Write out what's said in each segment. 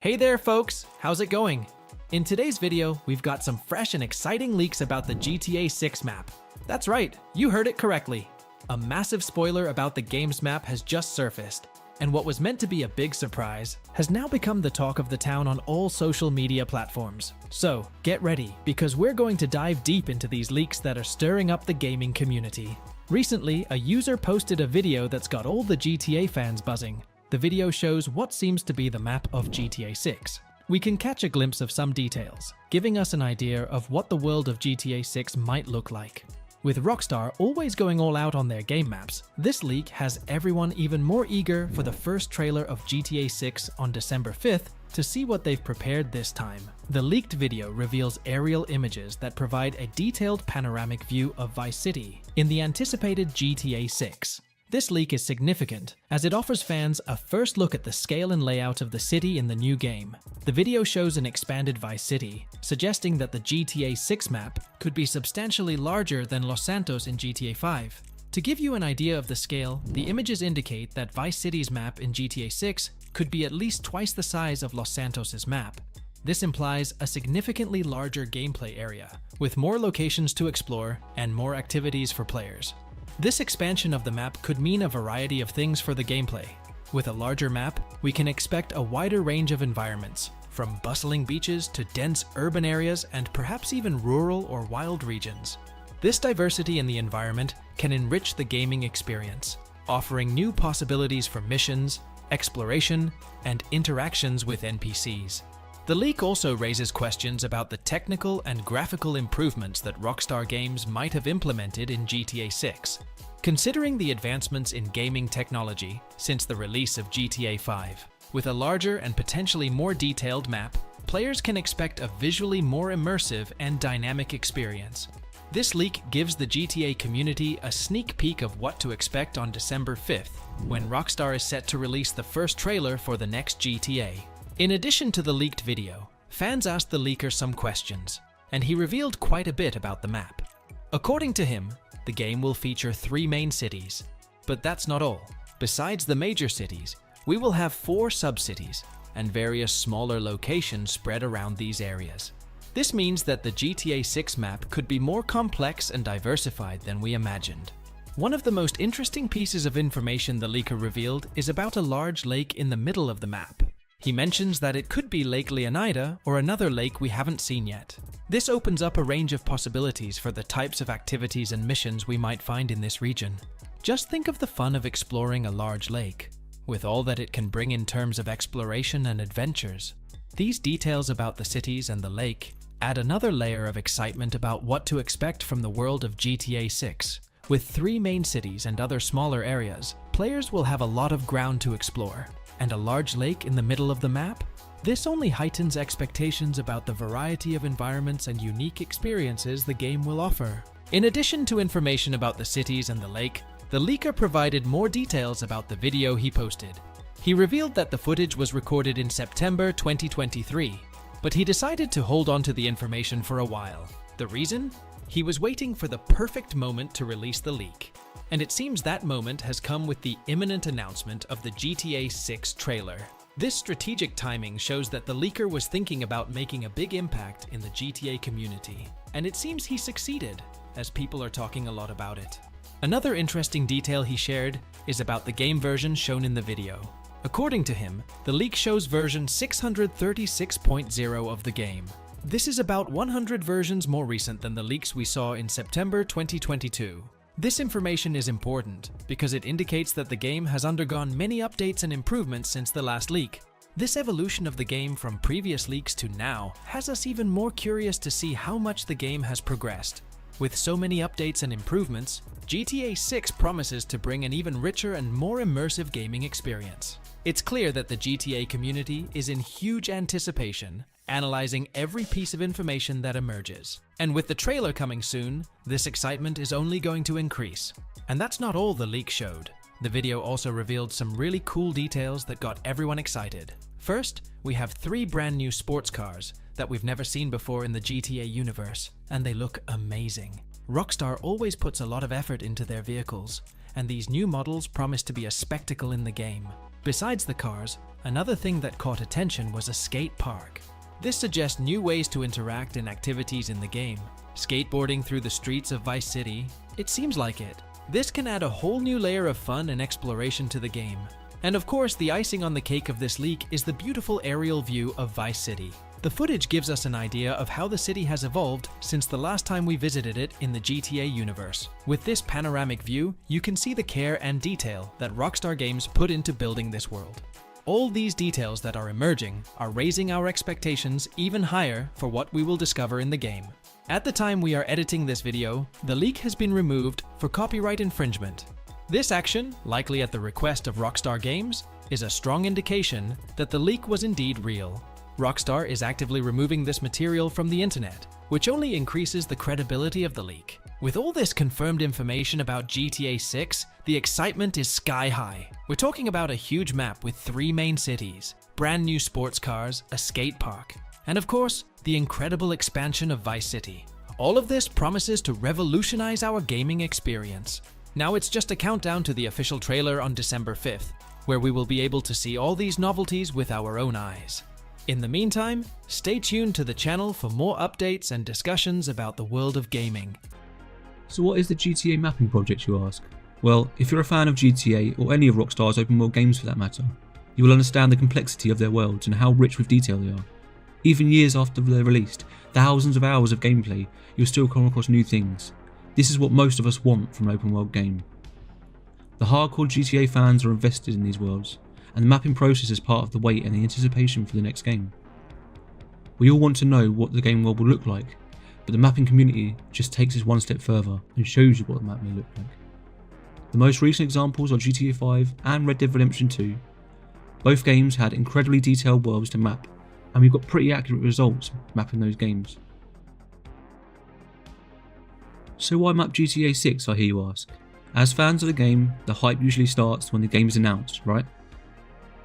Hey there folks, how's it going? In today's video, we've got some fresh and exciting leaks about the GTA 6 map. That's right, you heard it correctly. A massive spoiler about the game's map has just surfaced, and what was meant to be a big surprise has now become the talk of the town on all social media platforms. So, get ready, because we're going to dive deep into these leaks that are stirring up the gaming community. Recently, a user posted a video that's got all the GTA fans buzzing. The video shows what seems to be the map of GTA 6. We can catch a glimpse of some details, giving us an idea of what the world of GTA 6 might look like. With Rockstar always going all out on their game maps, this leak has everyone even more eager for the first trailer of GTA 6 on December 5th to see what they've prepared this time. The leaked video reveals aerial images that provide a detailed panoramic view of Vice City in the anticipated GTA 6. This leak is significant, as it offers fans a first look at the scale and layout of the city in the new game. The video shows an expanded Vice City, suggesting that the GTA 6 map could be substantially larger than Los Santos in GTA 5. To give you an idea of the scale, the images indicate that Vice City's map in GTA 6 could be at least twice the size of Los Santos' map. This implies a significantly larger gameplay area, with more locations to explore and more activities for players. This expansion of the map could mean a variety of things for the gameplay. With a larger map, we can expect a wider range of environments, from bustling beaches to dense urban areas and perhaps even rural or wild regions. This diversity in the environment can enrich the gaming experience, offering new possibilities for missions, exploration, and interactions with NPCs. The leak also raises questions about the technical and graphical improvements that Rockstar Games might have implemented in GTA 6. Considering the advancements in gaming technology since the release of GTA 5, with a larger and potentially more detailed map, players can expect a visually more immersive and dynamic experience. This leak gives the GTA community a sneak peek of what to expect on December 5th, when Rockstar is set to release the first trailer for the next GTA. In addition to the leaked video, fans asked the leaker some questions, and he revealed quite a bit about the map. According to him, the game will feature 3 main cities. But that's not all. Besides the major cities, we will have 4 sub-cities and various smaller locations spread around these areas. This means that the GTA 6 map could be more complex and diversified than we imagined. One of the most interesting pieces of information the leaker revealed is about a large lake in the middle of the map. He mentions that it could be Lake Leonida or another lake we haven't seen yet. This opens up a range of possibilities for the types of activities and missions we might find in this region. Just think of the fun of exploring a large lake, with all that it can bring in terms of exploration and adventures. These details about the cities and the lake add another layer of excitement about what to expect from the world of GTA 6. With 3 main cities and other smaller areas, players will have a lot of ground to explore. And a large lake in the middle of the map? This only heightens expectations about the variety of environments and unique experiences the game will offer. In addition to information about the cities and the lake, the leaker provided more details about the video he posted. He revealed that the footage was recorded in September 2023, but he decided to hold on to the information for a while. The reason? He was waiting for the perfect moment to release the leak. And it seems that moment has come with the imminent announcement of the GTA 6 trailer. This strategic timing shows that the leaker was thinking about making a big impact in the GTA community. And it seems he succeeded, as people are talking a lot about it. Another interesting detail he shared is about the game version shown in the video. According to him, the leak shows version 636.0 of the game. This is about 100 versions more recent than the leaks we saw in September 2022. This information is important because it indicates that the game has undergone many updates and improvements since the last leak. This evolution of the game from previous leaks to now has us even more curious to see how much the game has progressed. With so many updates and improvements, GTA 6 promises to bring an even richer and more immersive gaming experience. It's clear that the GTA community is in huge anticipation, analyzing every piece of information that emerges. And with the trailer coming soon, this excitement is only going to increase. And that's not all the leak showed. The video also revealed some really cool details that got everyone excited. First, we have 3 brand new sports cars that we've never seen before in the GTA universe, and they look amazing. Rockstar always puts a lot of effort into their vehicles, and these new models promise to be a spectacle in the game. Besides the cars, Another thing that caught attention was a skate park. This suggests new ways to interact and activities in the game. Skateboarding through the streets of Vice City, it seems like it. This can add a whole new layer of fun and exploration to the game. And of course, the icing on the cake of this leak is the beautiful aerial view of Vice City. The footage gives us an idea of how the city has evolved since the last time we visited it in the GTA universe. With this panoramic view, you can see the care and detail that Rockstar Games put into building this world. All these details that are emerging are raising our expectations even higher for what we will discover in the game. At the time we are editing this video, the leak has been removed for copyright infringement. This action, likely at the request of Rockstar Games, is a strong indication that the leak was indeed real. Rockstar is actively removing this material from the internet, which only increases the credibility of the leak. With all this confirmed information about GTA 6, the excitement is sky high. We're talking about a huge map with 3 main cities, brand new sports cars, a skate park, and of course, the incredible expansion of Vice City. All of this promises to revolutionize our gaming experience. Now it's just a countdown to the official trailer on December 5th, where we will be able to see all these novelties with our own eyes. In the meantime, stay tuned to the channel for more updates and discussions about the world of gaming. So what is the GTA mapping project, you ask? Well, if you're a fan of GTA or any of Rockstar's open world games for that matter, you will understand the complexity of their worlds and how rich with detail they are. Even years after they're released, thousands of hours of gameplay, you'll still come across new things. This is what most of us want from an open world game. The hardcore GTA fans are invested in these worlds, and the mapping process is part of the wait and the anticipation for the next game. We all want to know what the game world will look like, but the mapping community just takes us one step further and shows you what the map may look like. The most recent examples are GTA 5 and Red Dead Redemption 2. Both games had incredibly detailed worlds to map, and we've got pretty accurate results mapping those games. So why map GTA 6, I hear you ask? As fans of the game, the hype usually starts when the game is announced, right?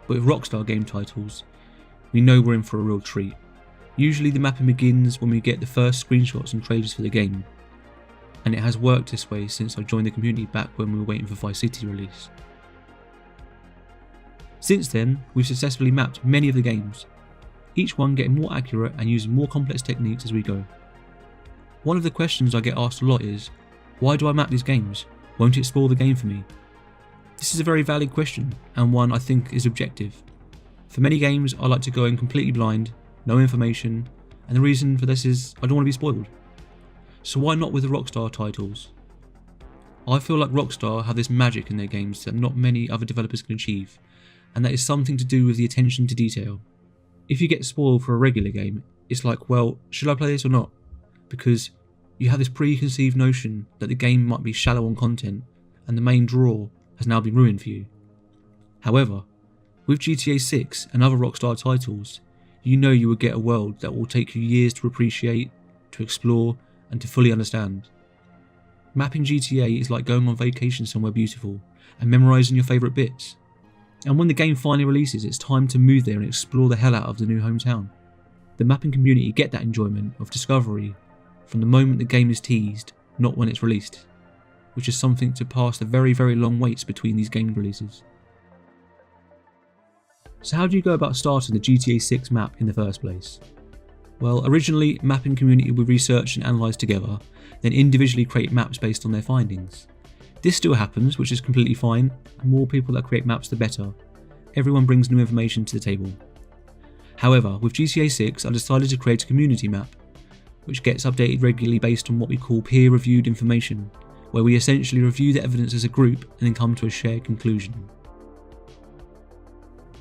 But with Rockstar game titles, we know we're in for a real treat. Usually the mapping begins when we get the first screenshots and trailers for the game, and it has worked this way since I joined the community back when we were waiting for Vice City release. Since then, we've successfully mapped many of the games, each one getting more accurate and using more complex techniques as we go. One of the questions I get asked a lot is, why do I map these games? Won't it spoil the game for me? This is a very valid question, and one I think is objective. For many games, I like to go in completely blind, no information, and the reason for this is I don't want to be spoiled. So why not with the Rockstar titles? I feel like Rockstar have this magic in their games that not many other developers can achieve, and that is something to do with the attention to detail. If you get spoiled for a regular game, it's like, well, should I play this or not? Because you have this preconceived notion that the game might be shallow on content and the main draw has now been ruined for you. However, with GTA 6 and other Rockstar titles, you know you will get a world that will take you years to appreciate, to explore, and to fully understand. Mapping GTA is like going on vacation somewhere beautiful and memorising your favourite bits. And when the game finally releases, it's time to move there and explore the hell out of the new hometown. The mapping community get that enjoyment of discovery from the moment the game is teased, not when it's released, which is something to pass the very, very long waits between these game releases. So how do you go about starting the GTA 6 map in the first place? Well, originally, mapping community would research and analyse together, then individually create maps based on their findings. This still happens, which is completely fine. The more people that create maps, the better. Everyone brings new information to the table. However, with GTA 6, I decided to create a community map, which gets updated regularly based on what we call peer-reviewed information, where we essentially review the evidence as a group and then come to a shared conclusion.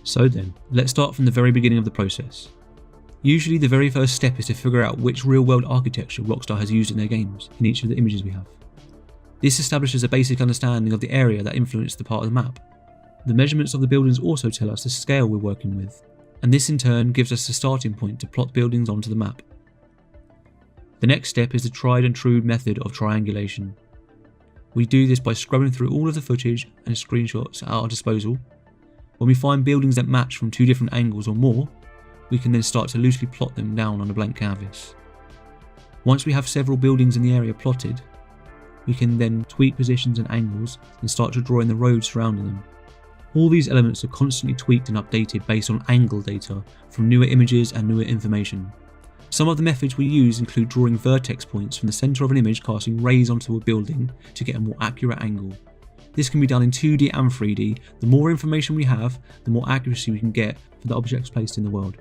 So then, let's start from the very beginning of the process. Usually the very first step is to figure out which real-world architecture Rockstar has used in their games, in each of the images we have. This establishes a basic understanding of the area that influenced the part of the map. The measurements of the buildings also tell us the scale we're working with, and this in turn gives us the starting point to plot buildings onto the map. The next step is the tried and true method of triangulation. We do this by scrubbing through all of the footage and screenshots at our disposal. When we find buildings that match from 2 different angles or more, we can then start to loosely plot them down on a blank canvas. Once we have several buildings in the area plotted, we can then tweak positions and angles and start to draw in the roads surrounding them. All these elements are constantly tweaked and updated based on angle data from newer images and newer information. Some of the methods we use include drawing vertex points from the centre of an image, casting rays onto a building to get a more accurate angle. This can be done in 2D and 3D. The more information we have, the more accuracy we can get for the objects placed in the world.